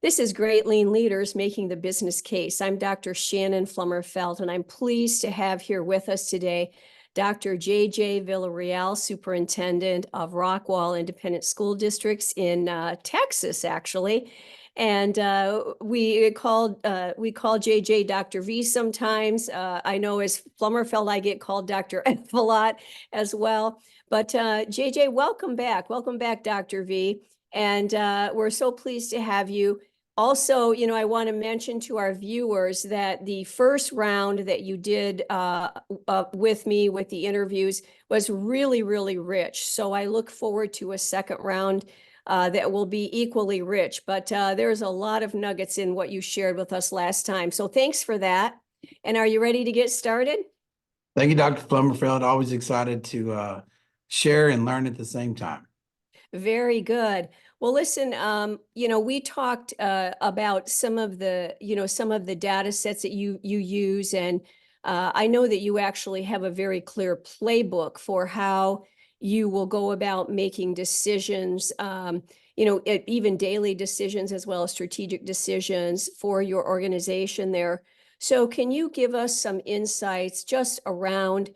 This is Great Lean Leaders Making the Business Case. I'm Dr. Shannon Flummerfelt, and I'm pleased to have here with us today Dr. J.J. Villarreal, Superintendent of Rockwall Independent School Districts in Texas, actually. And we call JJ Dr. V sometimes. I know as Flummerfelt, I get called Dr. F a lot as well. But JJ, welcome back. Welcome back, Dr. V. And we're so pleased to have you. Also, I want to mention to our viewers that the first round that you did with me with the interviews was really, really rich. So I look forward to a second round that will be equally rich. But there's a lot of nuggets in what you shared with us last time. So thanks for that. And are you ready to get started? Thank you, Dr. Flummerfeld. Always excited to share and learn at the same time. Very good. Well, listen, we talked about some of the data sets that you use, and I know that you actually have a very clear playbook for how you will go about making decisions, even daily decisions as well as strategic decisions for your organization there. So can you give us some insights just around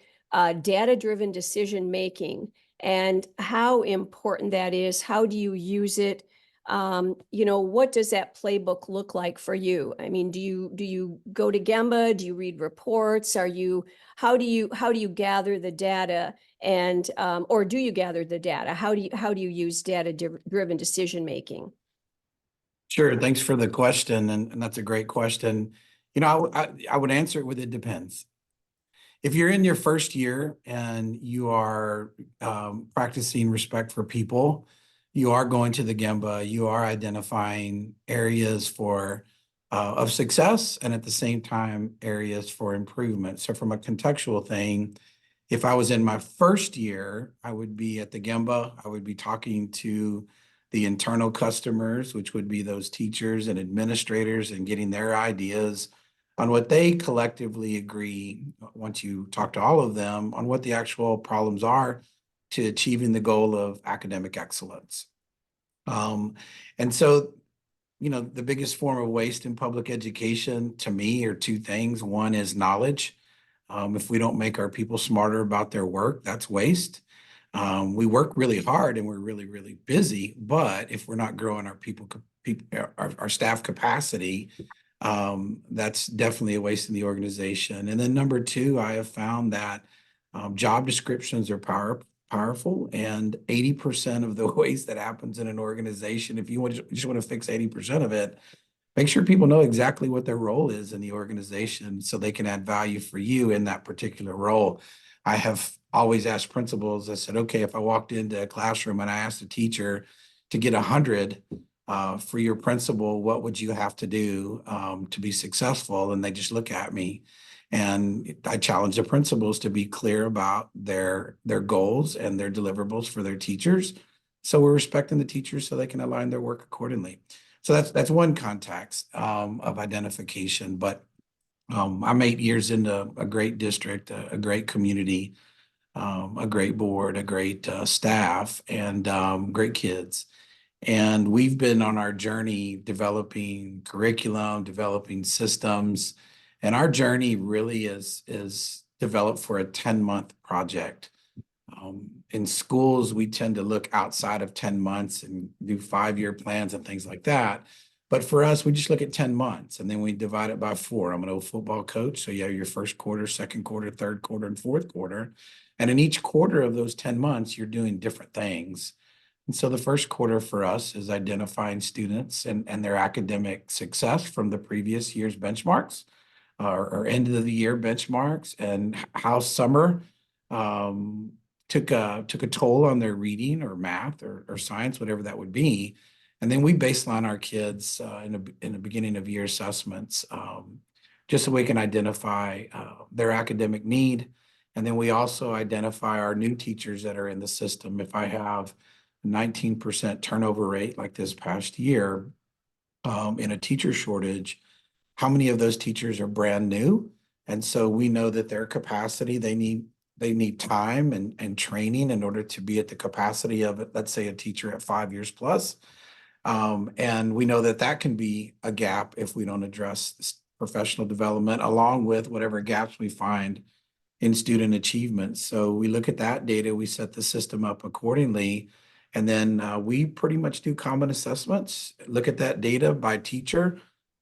data-driven decision making? And how important that is? How do you use it? What does that playbook look like for you? I mean, do you go to Gemba? Do you read reports? How do you gather the data? And or do you gather the data? How do you use data-driven decision making? Sure. Thanks for the question. And that's a great question. I would answer it with it depends. If you're in your first year and you are practicing respect for people, you are going to the Gemba, you are identifying areas of success and at the same time areas for improvement. So from a contextual thing, if I was in my first year, I would be at the Gemba, I would be talking to the internal customers, which would be those teachers and administrators, and getting their ideas on what they collectively agree, once you talk to all of them, on what the actual problems are to achieving the goal of academic excellence. And so, the biggest form of waste in public education to me are two things. One is knowledge. If we don't make our people smarter about their work, that's waste. We work really hard and we're really, really busy, but if we're not growing our staff capacity, that's definitely a waste in the organization. And then number two, I have found that job descriptions are powerful, and 80% of the waste that happens in an organization, if you just want to fix 80% of it, make sure people know exactly what their role is in the organization so they can add value for you in that particular role. I have always asked principals, I said, okay, if I walked into a classroom and I asked a teacher to get 100 for your principal, what would you have to do to be successful? And they just look at me, and I challenge the principals to be clear about their goals and their deliverables for their teachers. So we're respecting the teachers so they can align their work accordingly. So that's one context of identification. But I'm 8 years into a great district, a great community, a great board, a great staff, and great kids. And we've been on our journey developing curriculum, developing systems. And our journey really is developed for a 10-month project. In schools, we tend to look outside of 10 months and do 5-year plans and things like that. But for us, we just look at 10 months and then we divide it by 4. I'm an old football coach. So you have your first quarter, second quarter, third quarter, and fourth quarter. And in each quarter of those 10 months, you're doing different things. And so the first quarter for us is identifying students and their academic success from the previous year's benchmarks or end of the year benchmarks, and how summer took a toll on their reading or math or science, whatever that would be. And then we baseline our kids in the beginning of year assessments, just so we can identify their academic need. And then we also identify our new teachers that are in the system. If I have 19% turnover rate like this past year in a teacher shortage, how many of those teachers are brand new? And so we know that their capacity, they need time and training in order to be at the capacity of, let's say, a teacher at 5 years plus. And we know that that can be a gap if we don't address professional development along with whatever gaps we find in student achievement. So we look at that data, we set the system up accordingly, and then we pretty much do common assessments, look at that data by teacher.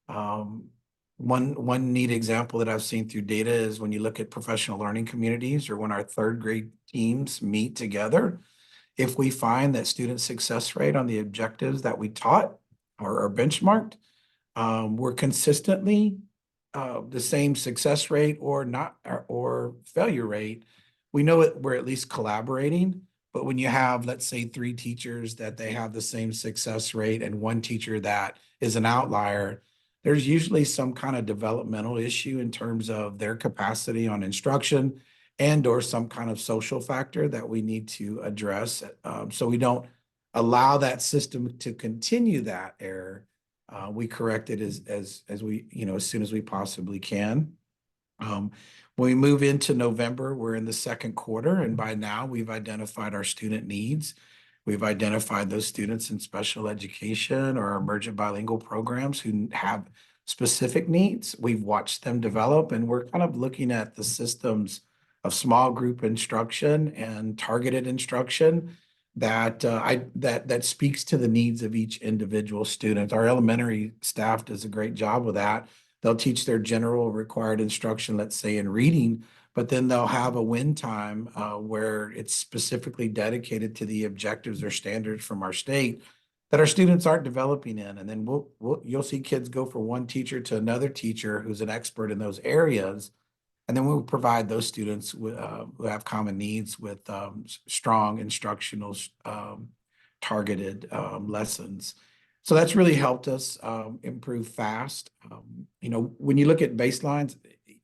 Um, one neat example that I've seen through data is when you look at professional learning communities or when our third grade teams meet together, if we find that student success rate on the objectives that we taught or are benchmarked, we're consistently the same success rate or not or failure rate. We know it, we're at least collaborating. But when you have, let's say, three teachers that they have the same success rate and one teacher that is an outlier, there's usually some kind of developmental issue in terms of their capacity on instruction and or some kind of social factor that we need to address. So we don't allow that system to continue that error. We correct it as we, as soon as we possibly can. Um, when we move into November, we're in the second quarter, and by now we've identified our student needs. We've identified those students in special education or emergent bilingual programs who have specific needs. We've watched them develop, and we're kind of looking at the systems of small group instruction and targeted instruction that speaks to the needs of each individual student. Our elementary staff does a great job with that. They'll teach their general required instruction, let's say in reading, but then they'll have a win time where it's specifically dedicated to the objectives or standards from our state that our students aren't developing in. And then you'll see kids go from one teacher to another teacher who's an expert in those areas. And then we'll provide those students with, who have common needs with strong instructional targeted lessons. So that's really helped us improve fast. When you look at baselines,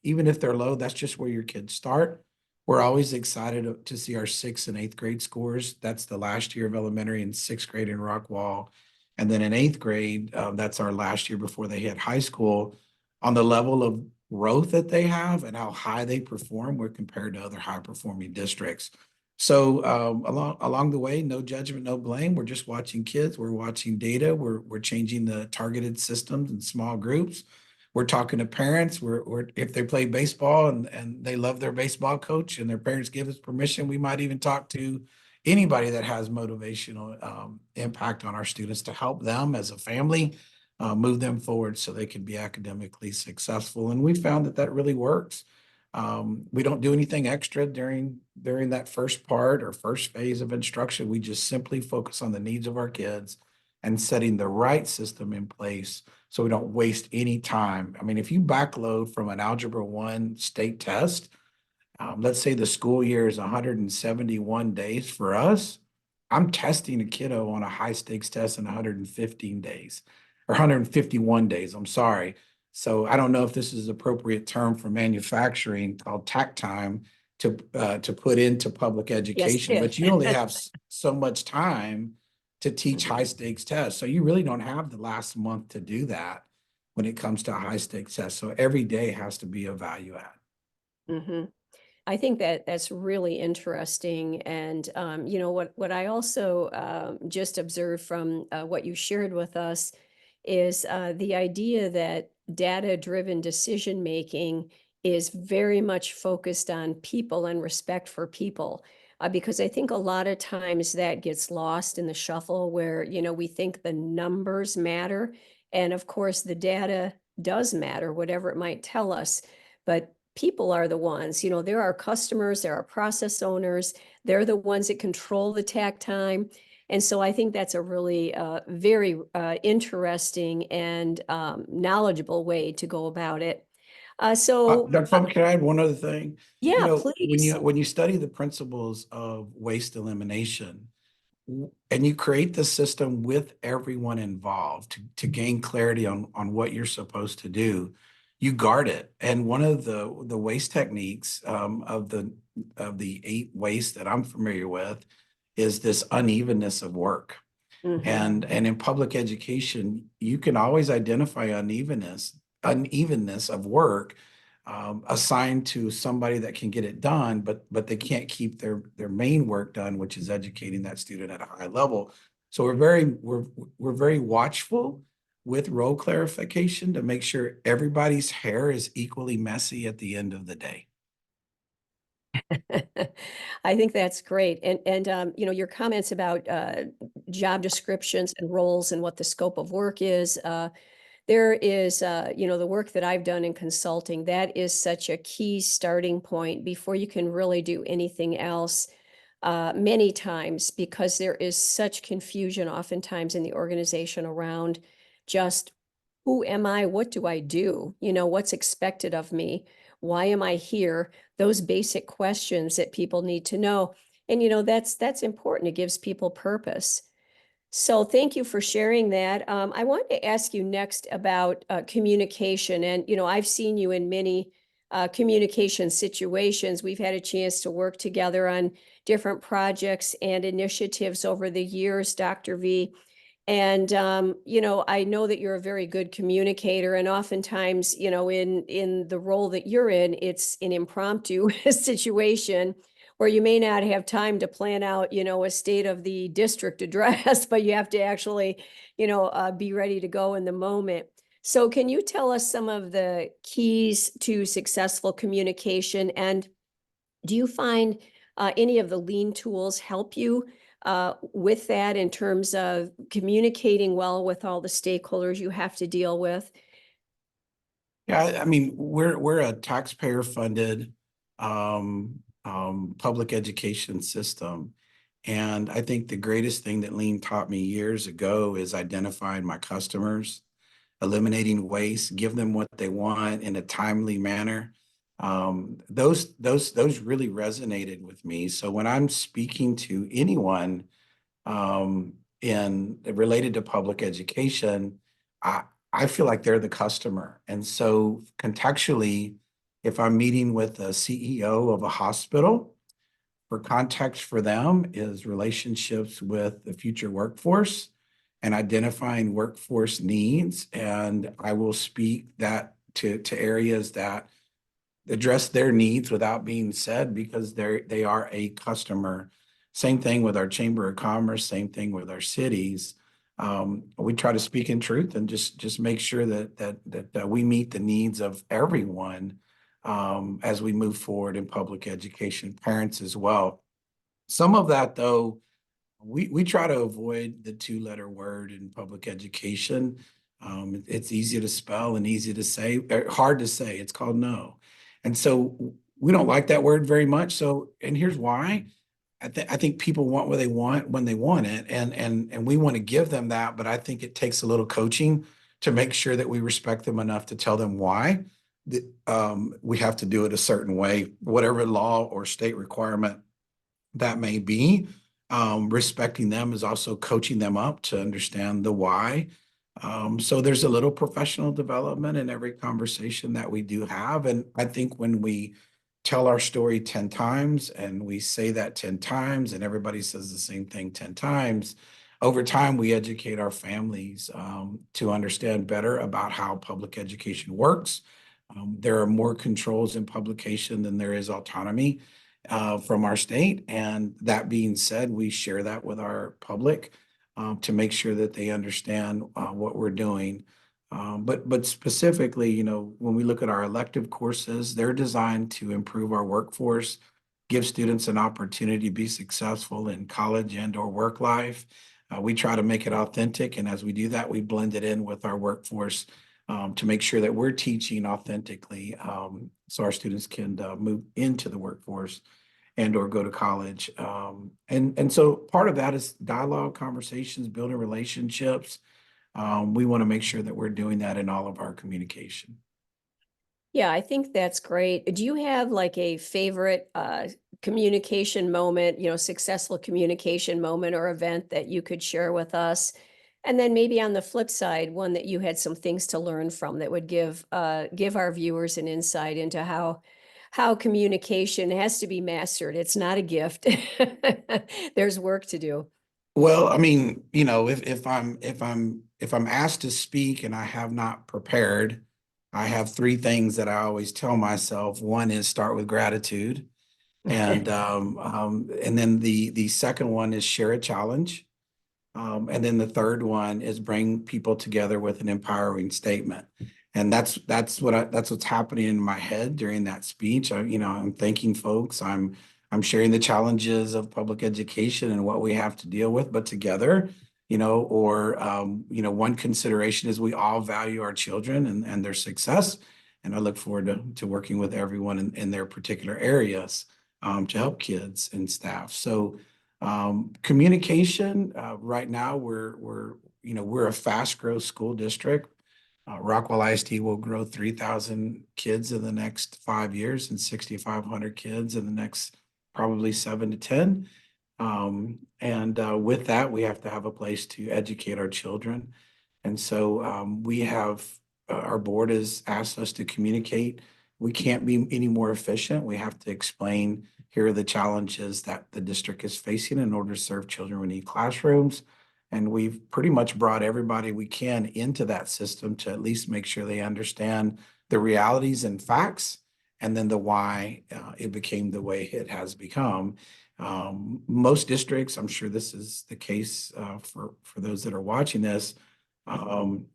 even if they're low, that's just where your kids start. We're always excited to see our 6th and 8th grade scores. That's the last year of elementary and 6th grade in Rockwall. And then in 8th grade, that's our last year before they hit high school. On the level of growth that they have and how high they perform, we're compared to other high performing districts. So along the way, no judgment, no blame. We're just watching kids. We're watching data. We're changing the targeted systems in small groups. We're talking to parents. We're if they play baseball and they love their baseball coach and their parents give us permission, we might even talk to anybody that has motivational impact on our students to help them as a family move them forward so they can be academically successful. And we found that that really works. We don't do anything extra during that first part or first phase of instruction. We just simply focus on the needs of our kids and setting the right system in place so we don't waste any time. I mean, if you backload from an Algebra 1 state test, let's say the school year is 171 days for us, I'm testing a kiddo on a high stakes test in 115 days or 151 days. I'm sorry. So I don't know if this is appropriate term for manufacturing called tack time to put into public Yes, education, it but you only have so much time to teach high stakes tests. So you really don't have the last month to do that when it comes to a high stakes test. So every day has to be a value add. is. I think that that's really interesting. And, what I also just observed from what you shared with us is the idea that data-driven decision-making is very much focused on people and respect for people. Because I think a lot of times that gets lost in the shuffle where, we think the numbers matter. And of course, the data does matter, whatever it might tell us. But people are the ones, there are customers, there are process owners, they're the ones that control the tack time. And so I think that's a really very interesting and knowledgeable way to go about it. Dr. Funk, can I add one other thing? Yeah, When please. you study the principles of waste elimination, and you create the system with everyone involved to gain clarity on what you're supposed to do, you guard it. And one of the waste techniques of the 8 wastes that I'm familiar with is this unevenness of work. Mhm. And in public education, you can always identify unevenness of work assigned to somebody that can get it done, but they can't keep their main work done, which is educating that student at a high level. So we're very watchful with role clarification to make sure everybody's hair is equally messy at the end of the day. I think that's great. And you know, your comments about job descriptions and roles and what the scope of work is, there is, you know, the work that I've done in consulting, that is such a key starting point before you can really do anything else, many times, because there is such confusion oftentimes in the organization around just who am I? What do I do? You know, what's expected of me? Why am I here? Those basic questions that people need to know. And, you know, that's important. It gives people purpose. So thank you for sharing that. I wanted to ask you next about communication. And, you know, I've seen you in many communication situations. We've had a chance to work together on different projects and initiatives over the years, Dr. V. And you know, I know that you're a very good communicator, and oftentimes, you know, in the role that you're in, it's an impromptu situation where you may not have time to plan out, you know, a state of the district address, but you have to actually, you know, be ready to go in the moment. So, can you tell us some of the keys to successful communication, and do you find any of the lean tools help you with that in terms of communicating well with all the stakeholders you have to deal with? Yeah, I mean, we're a taxpayer funded public education system. And I think the greatest thing that Lean taught me years ago is identifying my customers, eliminating waste, give them what they want in a timely manner. Those really resonated with me. So when I'm speaking to anyone in related to public education, I I feel like they're the customer. And so contextually, if I'm meeting with a CEO of a hospital, for context for them is relationships with the future workforce and identifying workforce needs. And I will speak that to areas that address their needs without being said because they are a customer. Same thing with our Chamber of Commerce, same thing with our cities. We try to speak in truth and just make sure that we meet the needs of everyone as we move forward in public education, parents as well. Some of that, though, we try to avoid the two-letter word in public education. It's easy to spell and easy to say, hard to say. It's called no. And so we don't like that word very much. So, and here's why. I think people want what they want when they want it, and we want to give them that. But I think it takes a little coaching to make sure that we respect them enough to tell them why that, we have to do it a certain way, whatever law or state requirement that may be. Respecting them is also coaching them up to understand the why. So there's a little professional development in every conversation that we do have. And I think when we tell our story 10 times and we say that 10 times and everybody says the same thing 10 times, over time we educate our families to understand better about how public education works. There are more controls in publication than there is autonomy from our state. And that being said, we share that with our public to make sure that they understand what we're doing. But specifically, you know, when we look at our elective courses, they're designed to improve our workforce, give students an opportunity to be successful in college and or work life. We try to make it authentic, and as we do that, we blend it in with our workforce to make sure that we're teaching authentically so our students can move into the workforce and or go to college. And so part of that is dialogue, conversations, building relationships. We want to make sure that we're doing that in all of our communication. Yeah, I think that's great. Do you have like a favorite communication moment, you know, successful communication moment or event that you could share with us? And then maybe on the flip side, one that you had some things to learn from that would give our viewers an insight into how communication has to be mastered. It's not a gift. There's work to do. Well, I mean, you know, if I'm asked to speak and I have not prepared, I have three things that I always tell myself. One is start with gratitude, and then the second one is share a challenge. And then the third one is bring people together with an empowering statement. And that's what's happening in my head during that speech. I'm thanking folks. I'm sharing the challenges of public education and what we have to deal with, but together, one consideration is we all value our children and their success. And I look forward to working with everyone in their particular areas to help kids and staff. So communication, right now we're a fast growth school district. Rockwell ISD will grow 3,000 kids in the next 5 years and 6,500 kids in the next probably 7 to 10. And with that, we have to have a place to educate our children. And so we have, our board has asked us to communicate. We can't be any more efficient. We have to explain, here are the challenges that the district is facing in order to serve children who need classrooms. And we've pretty much brought everybody we can into that system to at least make sure they understand the realities and facts, and then the why it became the way it has become. Most districts, I'm sure this is the case for those that are watching this,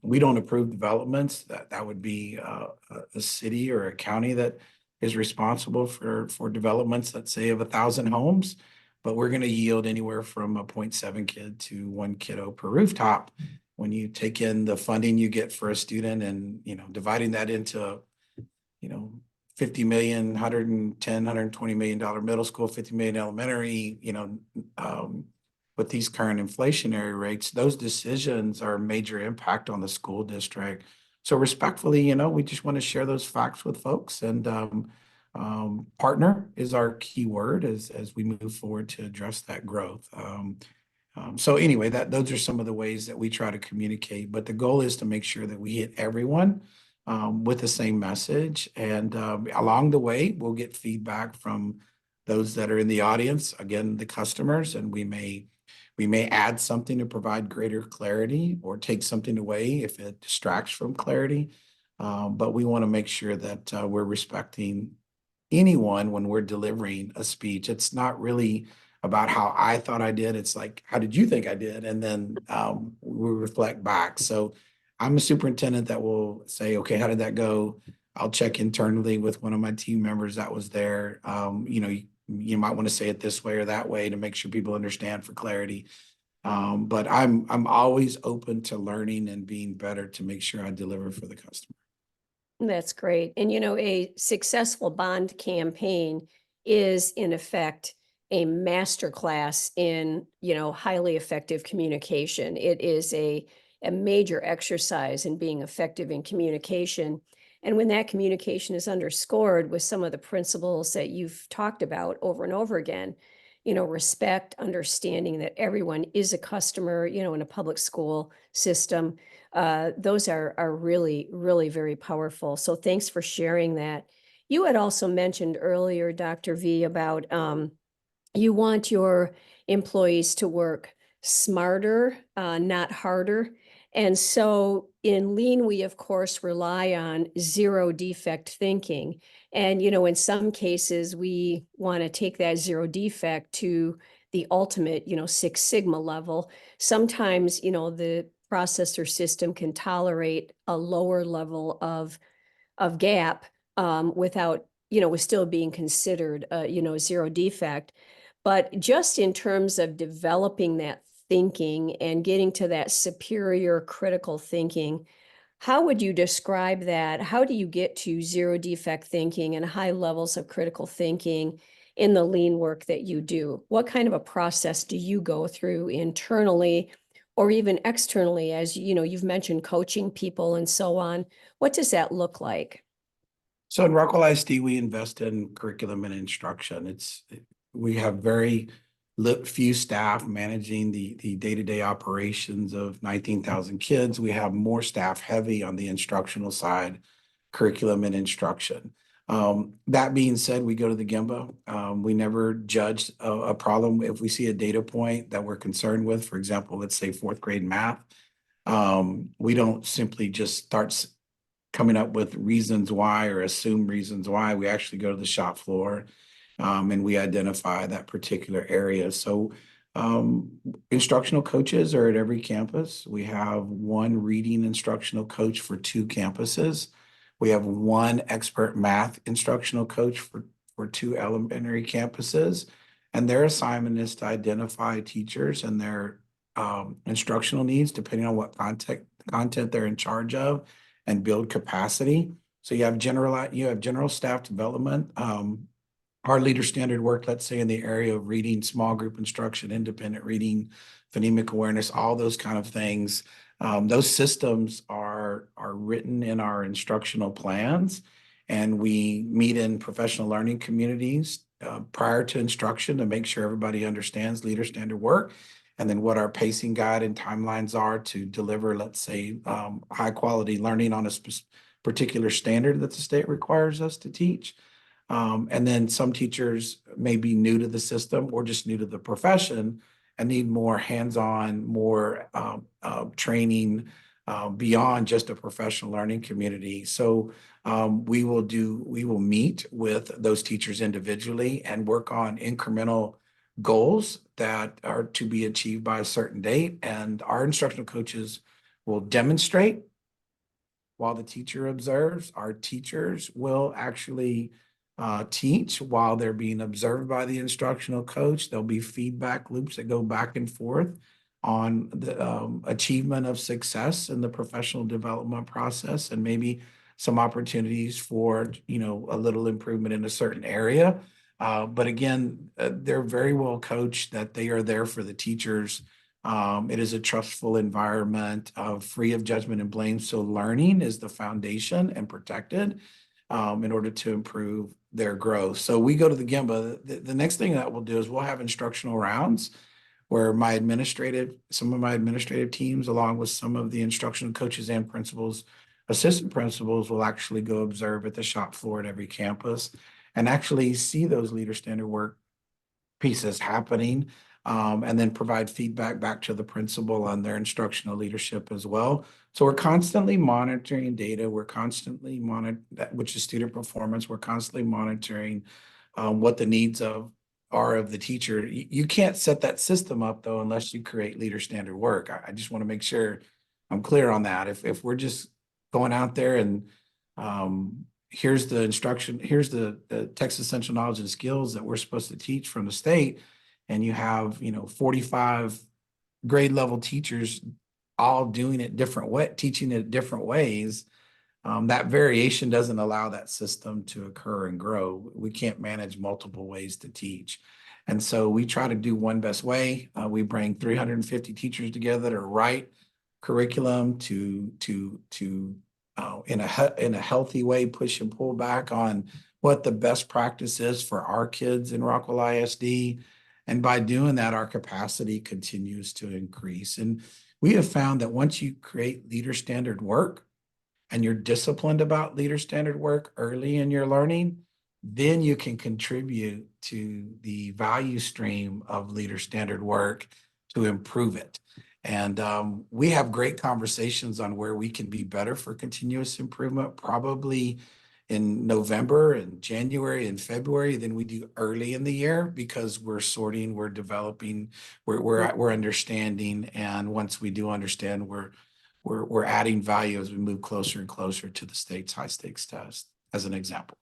we don't approve developments. That would be a city or a county that is responsible for developments, let's say of 1,000 homes, but we're going to yield anywhere from a 0.7 kid to 1 kiddo per rooftop. When you take in the funding you get for a student and dividing that into 50 million, 110, $120 million middle school, 50 million elementary, with these current inflationary rates, those decisions are a major impact on the school district. So respectfully, we just want to share those facts with folks, and partner is our key word as we move forward to address that growth. So anyway, those are some of the ways that we try to communicate, but the goal is to make sure that we hit everyone with the same message. And along the way, we'll get feedback from those that are in the audience, again, the customers, and we may add something to provide greater clarity or take something away if it distracts from clarity. But we want to make sure that we're respecting anyone when we're delivering a speech. It's not really about how I thought I did. It's like, how did you think I did? And then we reflect back. So I'm a superintendent that will say, okay, how did that go? I'll check internally with one of my team members that was there. You might want to say it this way or that way to make sure people understand for clarity. But I'm always open to learning and being better to make sure I deliver for the customer. That's great. And a successful bond campaign is in effect a masterclass in, highly effective communication. It is a major exercise in being effective in communication. And when that communication is underscored with some of the principles that you've talked about over and over again, respect, understanding that everyone is a customer, in a public school system, those are really, really very powerful. So thanks for sharing that. You had also mentioned earlier, Dr. V, about you want your employees to work smarter, not harder. And so in Lean, we of course rely on zero defect thinking. And, in some cases, we want to take that zero defect to the ultimate, Six Sigma level. Sometimes, the processor system can tolerate a lower level of gap without, with still being considered, zero defect. But just in terms of developing that thinking and getting to that superior critical thinking, how would you describe that? How do you get to zero defect thinking and high levels of critical thinking in the lean work that you do? What kind of a process do you go through internally or even externally, as you've mentioned coaching people and so on? What does that look like? So in Rockwell ISD, we invest in curriculum and instruction. We have very few staff managing the day-to-day operations of 19,000 kids. We have more staff heavy on the instructional side, curriculum and instruction. That being said, we go to the GIMBA. We never judge a problem. If we see a data point that we're concerned with, for example, let's say 4th grade math, we don't simply just start coming up with reasons why or assume reasons why. We actually go to the shop floor and we identify that particular area. So Instructional coaches are at every campus. We have one reading instructional coach for 2 campuses. We have one expert math instructional coach for 2 elementary campuses. And their assignment is to identify teachers and their instructional needs, depending on what content they're in charge of, and build capacity. So you have general staff development, our leader standard work, let's say in the area of reading, small group instruction, independent reading, phonemic awareness, all those kind of things. Those systems are written in our instructional plans, and we meet in professional learning communities prior to instruction to make sure everybody understands leader standard work, and then what our pacing guide and timelines are to deliver, let's say, high quality learning on a particular standard that the state requires us to teach. And then some teachers may be new to the system or just new to the profession and need more hands-on, more training beyond just a professional learning community. So we will meet with those teachers individually and work on incremental goals that are to be achieved by a certain date. And our instructional coaches will demonstrate while the teacher observes. Our teachers will actually teach while they're being observed by the instructional coach. There'll be feedback loops that go back and forth on the achievement of success in the professional development process, and maybe some opportunities for, a little improvement in a certain area. But again, they're very well coached, that they are there for the teachers. It is a trustful environment, free of judgment and blame. So learning is the foundation and protected in order to improve their growth. So we go to the GIMBA. The next thing that we'll do is we'll have instructional rounds where some of my administrative teams, along with some of the instructional coaches and principals, assistant principals, will actually go observe at the shop floor at every campus and actually see those leader standard work pieces happening, and then provide feedback back to the principal on their instructional leadership as well. So we're constantly monitoring data. We're constantly which is student performance. We're constantly monitoring what the needs are of the teacher. You can't set that system up though unless you create leader standard work. I just want to make sure I'm clear on that. If we're just going out there and here's the instruction, here's the text essential knowledge and skills that we're supposed to teach from the state, and you have 45 grade level teachers all doing it different way, teaching it different ways, that variation doesn't allow that system to occur and grow. We can't manage multiple ways to teach. And so we try to do one best way. We bring 350 teachers together to write curriculum to in a healthy way, push and pull back on what the best practice is for our kids in Rockwell ISD. And by doing that, our capacity continues to increase. And we have found that once you create leader standard work and you're disciplined about leader standard work early in your learning, then you can contribute to the value stream of leader standard work to improve it. And we have great conversations on where we can be better for continuous improvement, probably in November and January and February than we do early in the year, because we're sorting, we're developing, we're understanding. And once we do understand, we're adding value as we move closer and closer to the state's high stakes test, as an example.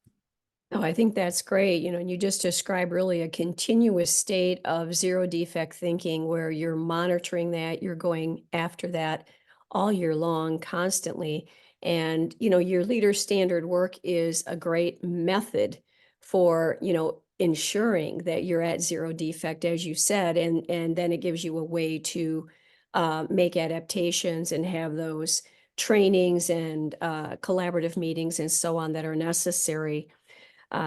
Oh, I think that's great. And you just described really a continuous state of zero defect thinking where you're monitoring that, you're going after that all year long, constantly. And, your leader standard work is a great method for, ensuring that you're at zero defect, as you said, and then it gives you a way to make adaptations and have those trainings and collaborative meetings and so on that are necessary.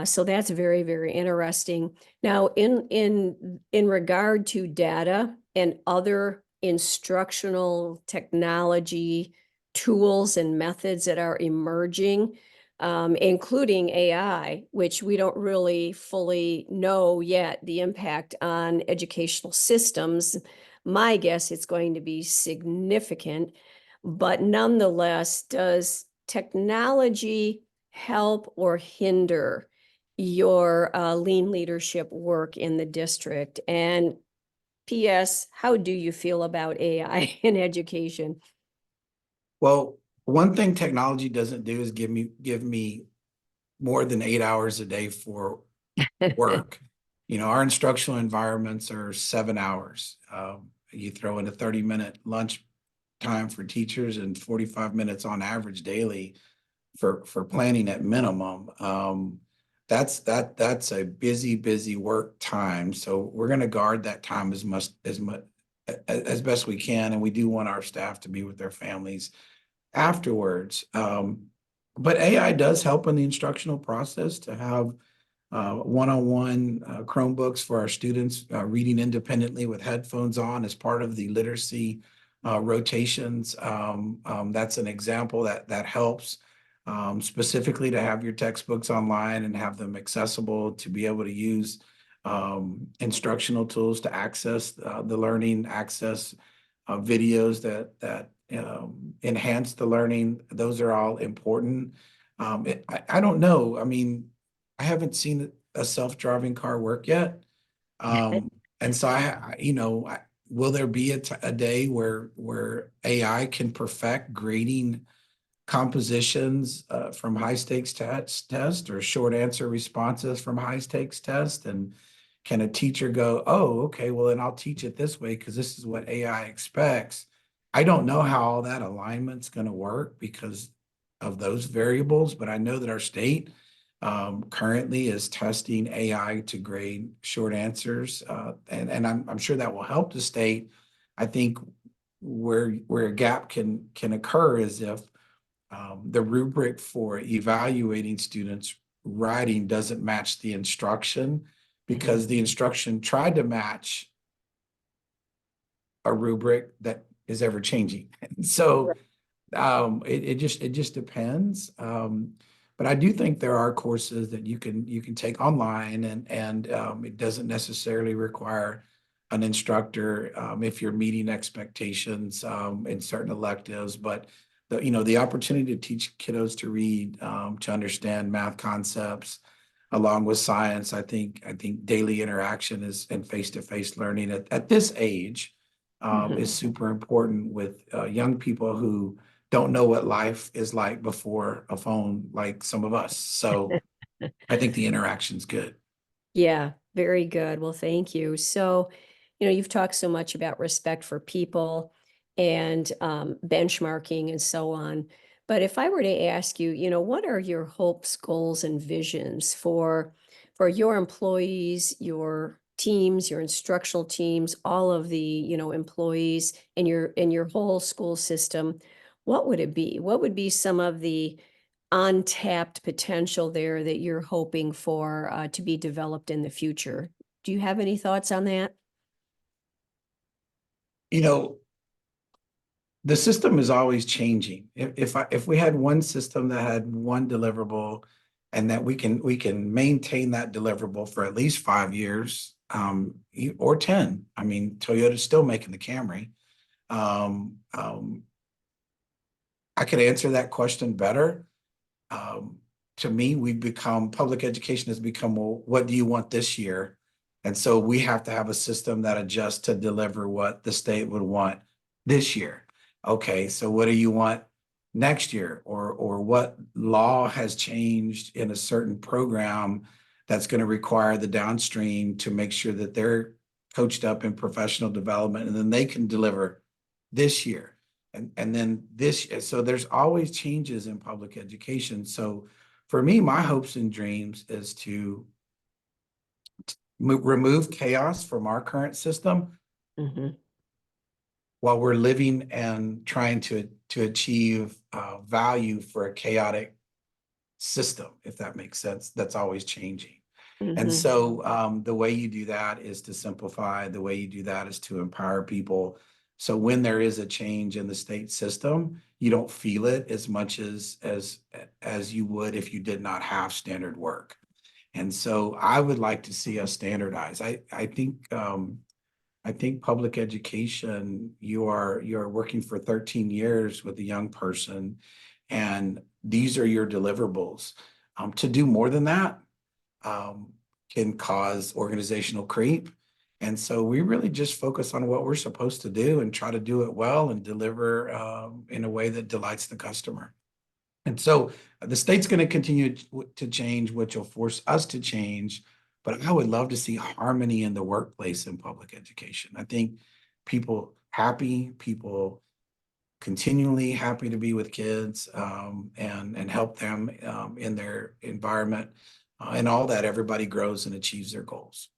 So that's very, very interesting. Now, in regard to data and other instructional technology tools and methods that are emerging, including AI, which we don't really fully know yet the impact on educational systems. My guess it's going to be significant, but nonetheless, does technology help or hinder your lean leadership work in the district? And P.S. How do you feel about AI in education? Well, one thing technology doesn't do is give me more than 8 hours a day for work. You know, our instructional environments are 7 hours. You throw in a 30-minute lunch time for teachers and 45 minutes on average daily for planning at minimum. That's a busy work time. So we're going to guard that time as best we can, and we do want our staff to be with their families afterwards. But AI does help in the instructional process to have one-on-one Chromebooks for our students reading independently with headphones on as part of the literacy rotations. That's an example that helps specifically to have your textbooks online and have them accessible to be able to use instructional tools to access the learning, access videos that enhance the learning. Those are all important. I don't know. I mean, I haven't seen a self-driving car work yet. And so will there be a day where AI can perfect grading compositions from high stakes test or short answer responses from high stakes test? And can a teacher go, oh, okay, well, then I'll teach it this way because this is what AI expects. I don't know how all that alignment's going to work because of those variables, but I know that our state currently is testing AI to grade short answers, and I'm sure that will help the state. I think where a gap can occur is if the rubric for evaluating students' writing doesn't match the instruction because the instruction tried to match a rubric that is ever changing. And so it just depends. But I do think there are courses that you can take online and it doesn't necessarily require an instructor if you're meeting expectations in certain electives. But the opportunity to teach kiddos to read, to understand math concepts, along with science, I think daily interaction is and face-to-face learning at this age is super important with young people who don't know what life is like before a phone, like some of us. So I think the interaction's good. Yeah, very good. Well, thank you. So, you've talked so much about respect for people and benchmarking and so on. But if I were to ask you, what are your hopes, goals, and visions for your employees, your teams, your instructional teams, all of the, employees in your whole school system, what would it be? What would be some of the untapped potential there that you're hoping for to be developed in the future? Do you have any thoughts on that? You know, the system is always changing. If we had one system that had one deliverable and that we can maintain that deliverable for at least 5 years, or 10. I mean, Toyota's still making the Camry. Um, um, I could answer that question better. Um, to me, public education has become, well, what do you want this year? And so we have to have a system that adjusts to deliver what the state would want this year. Okay, so what do you want next year? Or what law has changed in a certain program that's going to require the downstream to make sure that they're coached up in professional development and then they can deliver this year. And then so there's always changes in public education. So for me, my hopes and dreams is to remove chaos from our current system Mhm. while we're living and trying to achieve value for a chaotic system, if that makes sense. That's always changing. And Mhm. so the way you do that is to simplify. The way you do that is to empower people. So when there is a change in the state system, you don't feel it as much as you would if you did not have standard work. And so I would like to see us standardize. I think public education, you're working for 13 years with a young person, and these are your deliverables. To do more than that um, can cause organizational creep And so we really just focus on what we're supposed to do and try to do it well and deliver in a way that delights the customer. And so the state's going to continue to change, which will force us to change. But I would love to see harmony in the workplace in public education. I think people happy, people continually happy to be with kids and help them in their environment. And all that, everybody grows and achieves their goals.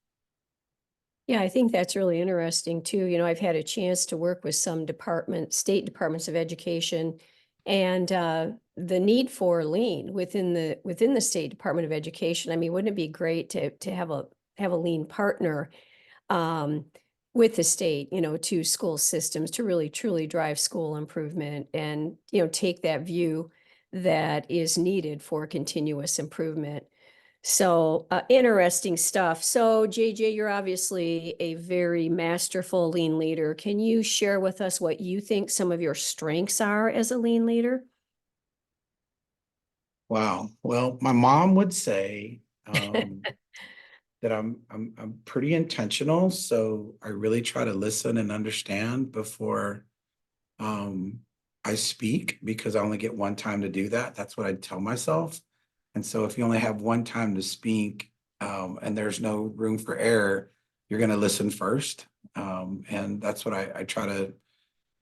Yeah, I think that's really interesting too. I've had a chance to work with some state departments of education, and the need for lean within the State Department of Education. I mean, wouldn't it be great to have a lean partner um, with the state, to school systems to really truly drive school improvement and, take that view that is needed for continuous improvement. So interesting stuff. So JJ, you're obviously a very masterful lean leader. Can you share with us what you think some of your strengths are as a lean leader? Wow. Well, my mom would say that I'm pretty intentional, so I really try to listen and understand before um, I speak because I only get one time to do that. That's what I tell myself. And so if you only have one time to speak and there's no room for error, you're going to listen first. And that's what I try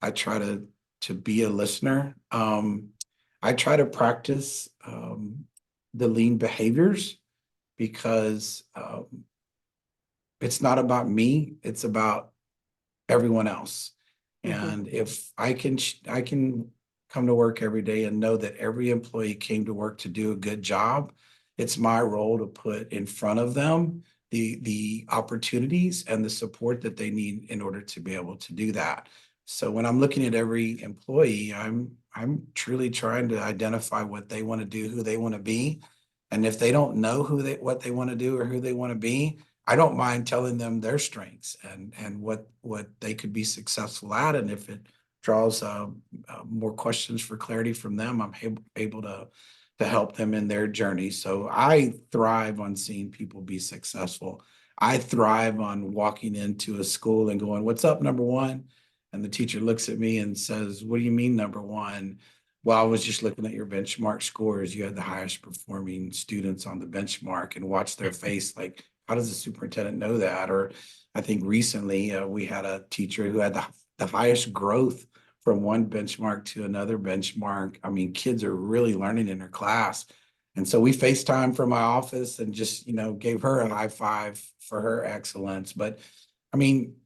to be a listener. I try to practice the lean behaviors because it's not about me, it's about everyone else. Mhm. And if I can come to work every day and know that every employee came to work to do a good job, it's my role to put in front of them the opportunities and the support that they need in order to be able to do that. So when I'm looking at every employee, I'm truly trying to identify what they want to do, who they want to be. And if they don't know what they want to do or who they want to be, I don't mind telling them their strengths and what they could be successful at. And if it draws more questions for clarity from them, I'm able to help them in their journey. So I thrive on seeing people be successful. I thrive on walking into a school and going, "What's up, number one?" And the teacher looks at me and says, "What do you mean, number one?" Well, I was just looking at your benchmark scores. You had the highest performing students on the benchmark and watch their face like, how does the superintendent know that? Or I think recently we had a teacher who had the highest growth from one benchmark to another benchmark. I mean, kids are really learning in her class. And so we FaceTime from my office and just, gave her a high five for her excellence. But I mean,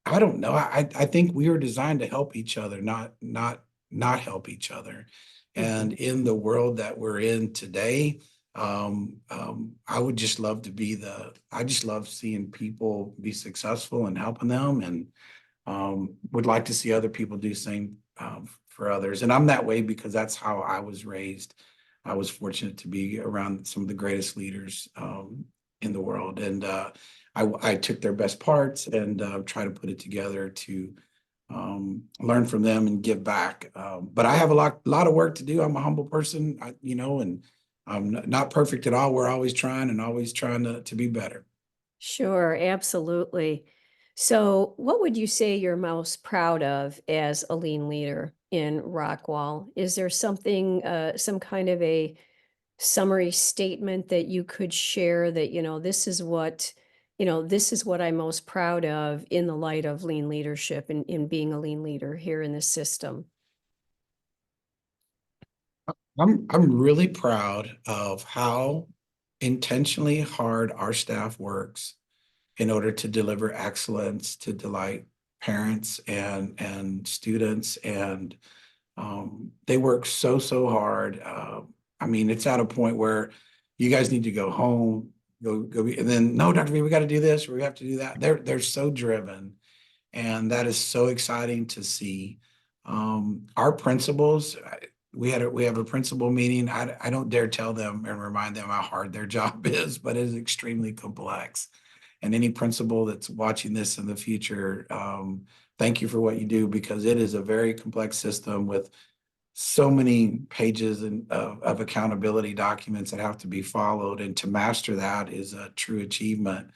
I don't know. I think we were designed to help each other, not help each other. And Mhm. in the world that we're in today, I would just love to I just love seeing people be successful and helping them and would like to see other people do the same for others. And I'm that way because that's how I was raised. I was fortunate to be around some of the greatest leaders in the world. And I took their best parts and try to put it together to learn from them and give back. But I have a lot of work to do. I'm a humble person, and I'm not perfect at all. We're always trying and always trying to be better. Sure, absolutely. So, what would you say you're most proud of as a lean leader in Rockwall? Is there something, some kind of a summary statement that you could share that, this is what I'm most proud of in the light of lean leadership and in being a lean leader here in this system? I'm really proud of how intentionally hard our staff works in order to deliver excellence, to delight parents and students, and they work so hard. I mean, it's at a point where you guys need to go home, and then no, Dr. V, we got to do this, or we have to do that. They're so driven, and that is so exciting to see. Our principals, we have a principal meeting. I don't dare tell them and remind them how hard their job is, but it is extremely complex. And any principal that's watching this in the future, thank you for what you do because it is a very complex system with so many pages of accountability documents that have to be followed. And to master that is a true achievement.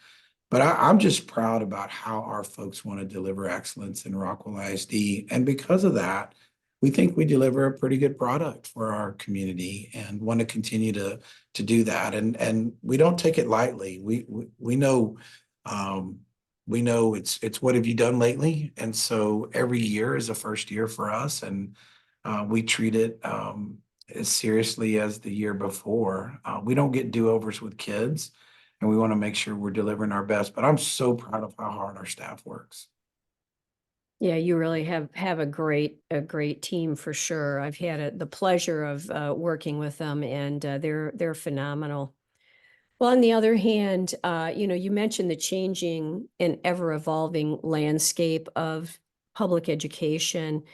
But I'm just proud about how our folks want to deliver excellence in Rockwell ISD. And because of that, we think we deliver a pretty good product for our community and want to continue to do that. And we don't take it lightly. Um, we know it's what have you done lately? And so every year is a first year for us, and we treat it as seriously as the year before. We don't get do-overs with kids, and we want to make sure we're delivering our best. But I'm so proud of how hard our staff works. Yeah, you really have a great team for sure. I've had the pleasure of working with them, and they're phenomenal. Well, on the other hand, you mentioned the changing and ever evolving landscape of public education.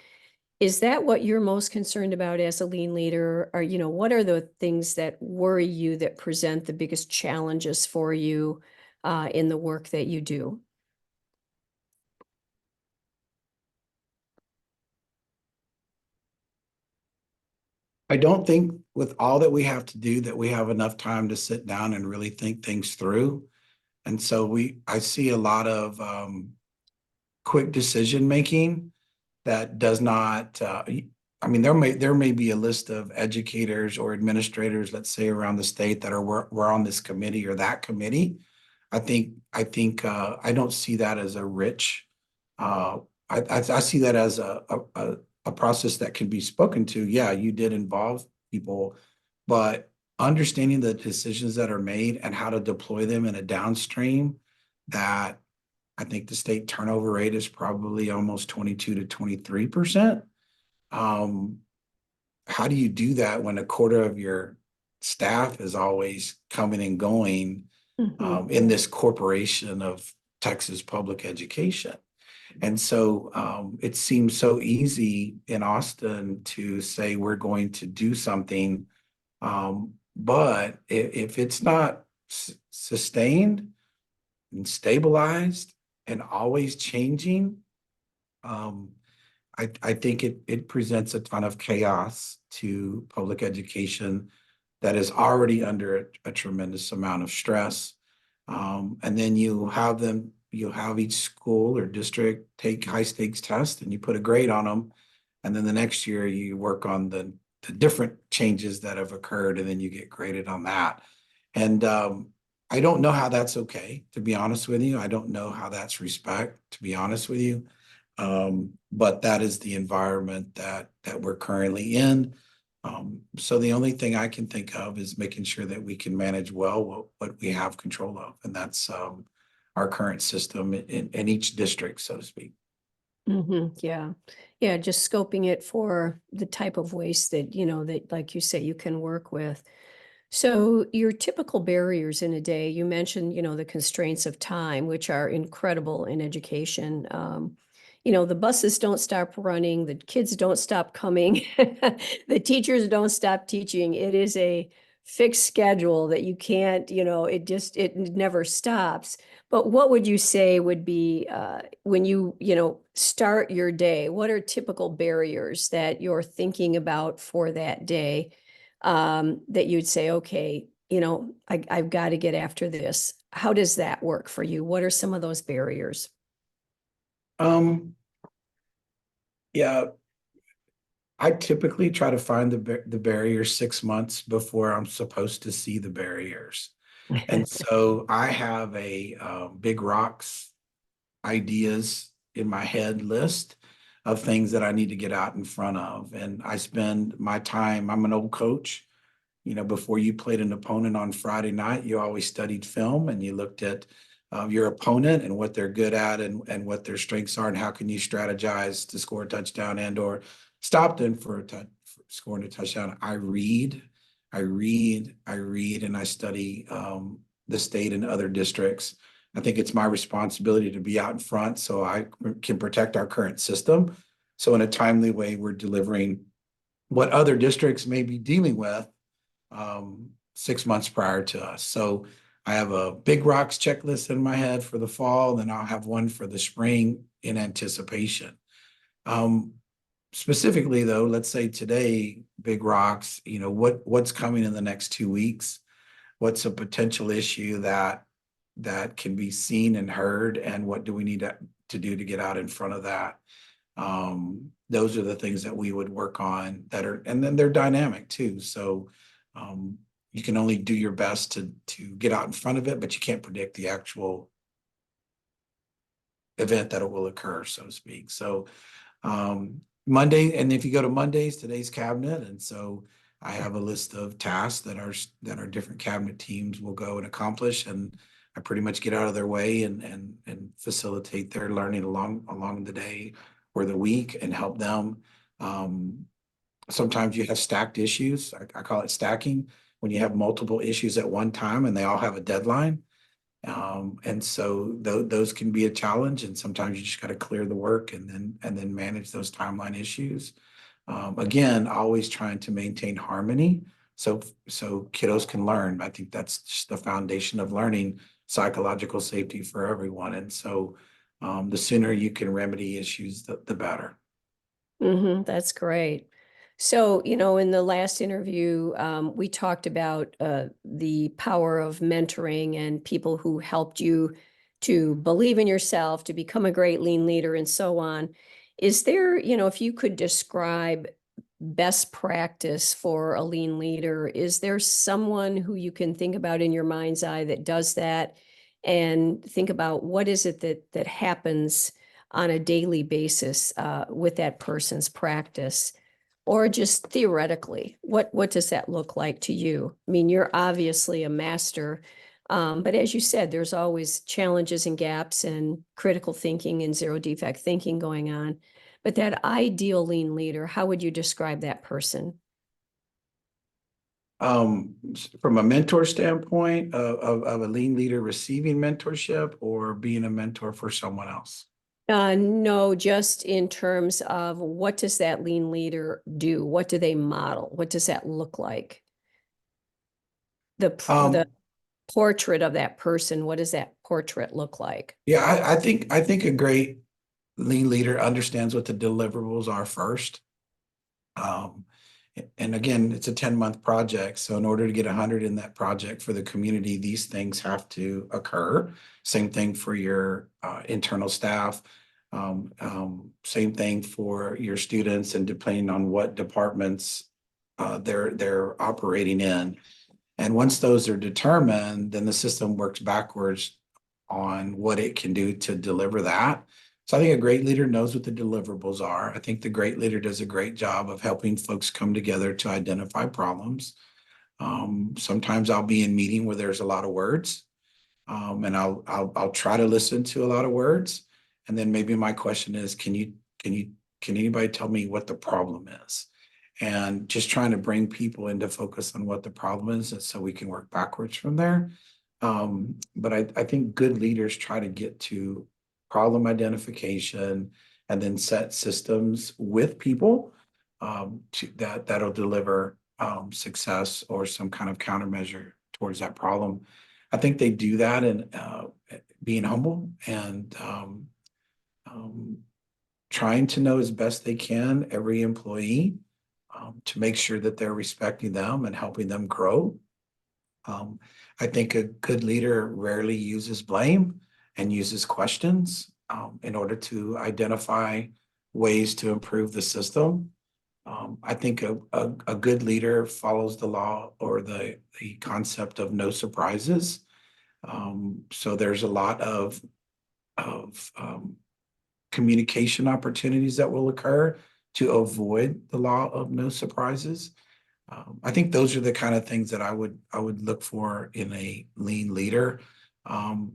Is that what you're most concerned about as a lean leader? Or, what are the things that worry you that present the biggest challenges for you in the work that you do? I don't think with all that we have to do that we have enough time to sit down and really think things through. And so I see a lot of quick decision making that does not, I mean, there may be a list of educators or administrators, let's say around the state that were on this committee or that committee. I think I don't see that as a rich, uh, I see that as a process that can be spoken to. Yeah, you did involve people, but understanding the decisions that are made and how to deploy them in a downstream, that I think the state turnover rate is probably almost 22 to 23%. Um, how do you do that when a quarter of your staff is always coming and going Mhm. in this corporation of Texas public education? And so it seems so easy in Austin to say we're going to do something, but if it's not sustained and stabilized and always changing, um, I think it presents a ton of chaos to public education that is already under a tremendous amount of stress. And then you have each school or district take high stakes tests and you put a grade on them. And then the next year you work on the different changes that have occurred and then you get graded on that. And I don't know how that's okay, to be honest with you. I don't know how that's respect, to be honest with you. But that is the environment that we're currently in. So the only thing I can think of is making sure that we can manage well what we have control of, and that's our current system in each district, so to speak. Yeah. Yeah, just scoping it for the type of waste that, that, like you say, you can work with. So your typical barriers in a day, you mentioned, the constraints of time, which are incredible in education. The buses don't stop running, the kids don't stop coming, the teachers don't stop teaching. It is a fixed schedule that you can't, it never stops. But what would you say would be when start your day? What are typical barriers that you're thinking about for that day? That you'd say, okay, I've got to get after this. How does that work for you? What are some of those barriers? Um, yeah, I typically try to find the barriers 6 months before I'm supposed to see the barriers. And so I have a big rocks ideas in my head list of things that I need to get out in front of. And I spend my time, I'm an old coach. Before you played an opponent on Friday night, you always studied film and you looked at your opponent and what they're good at and what their strengths are and how can you strategize to score a touchdown and or stop them for scoring a touchdown. I read, and I study the state and other districts. I think it's my responsibility to be out in front so I can protect our current system. So in a timely way, we're delivering what other districts may be dealing with 6 months prior to us. So I have a big rocks checklist in my head for the fall, then I'll have one for the spring in anticipation. Um, Specifically though, let's say today, big rocks, what's coming in the next 2 weeks? What's a potential issue that that can be seen and heard, and what do we need to do to get out in front of that. Those are the things that we would work on that are, and then they're dynamic too. So you can only do your best to get out in front of it, but you can't predict the actual event that it will occur, so to speak. So Monday, and if you go to Mondays, today's cabinet, and so I have a list of tasks that our different cabinet teams will go and accomplish, and I pretty much get out of their way and facilitate their learning along the day or the week and help them. Sometimes you have stacked issues. I call it stacking, when you have multiple issues at one time and they all have a deadline. And so those can be a challenge, and sometimes you just got to clear the work and then manage those timeline issues. Again, always trying to maintain harmony so kiddos can learn. I think that's just the foundation of learning, psychological safety for everyone. And so the sooner you can remedy issues, the better. That's great. So, in the last interview, we talked about the power of mentoring and people who helped you to believe in yourself, to become a great lean leader, and so on. Is there, if you could describe best practice for a lean leader, is there someone who you can think about in your mind's eye that does that, and think about what is it that happens on a daily basis with that person's practice? Or just theoretically, what does that look like to you? I mean, you're obviously a master, but as you said, there's always challenges and gaps and critical thinking and zero defect thinking going on. But that ideal lean leader, how would you describe that person? From a mentor standpoint of a lean leader receiving mentorship or being a mentor for someone else? No, just in terms of what does that lean leader do? What do they model? What does that look like? The Um, portrait of that person, what does that portrait look like? yeah, I think a great lean leader understands what the deliverables are first. Um, and again, it's a 10-month project. So in order to get 100 in that project for the community, these things have to occur. Same thing for your internal staff. Same thing for your students, and depending on what departments they're operating in. And once those are determined, then the system works backwards on what it can do to deliver that. So I think a great leader knows what the deliverables are. I think the great leader does a great job of helping folks come together to identify problems. Sometimes I'll be in meeting where there's a lot of words, and I'll try to listen to a lot of words. And then maybe my question is, can anybody tell me what the problem is? And just trying to bring people into focus on what the problem is, and so we can work backwards from there. But I think good leaders try to get to problem identification and then set systems with people that'll deliver success or some kind of countermeasure towards that problem. I think they do that in being humble and trying to know as best they can every employee, to make sure that they're respecting them and helping them grow. I think a good leader rarely uses blame and uses questions in order to identify ways to improve the system. I think a good leader follows the law or the concept of no surprises. So there's a lot of communication opportunities that will occur to avoid the law of no surprises. I think those are the kind of things that I would look for in a lean leader.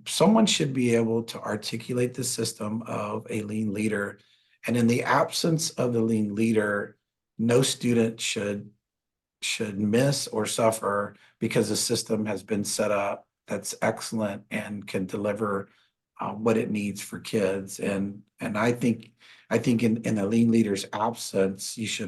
Someone should be able to articulate the system of a lean leader, and in the absence of the lean leader, no student should miss or suffer because the system has been set up that's excellent and can deliver what it needs for kids. And I think in a lean leader's absence, you should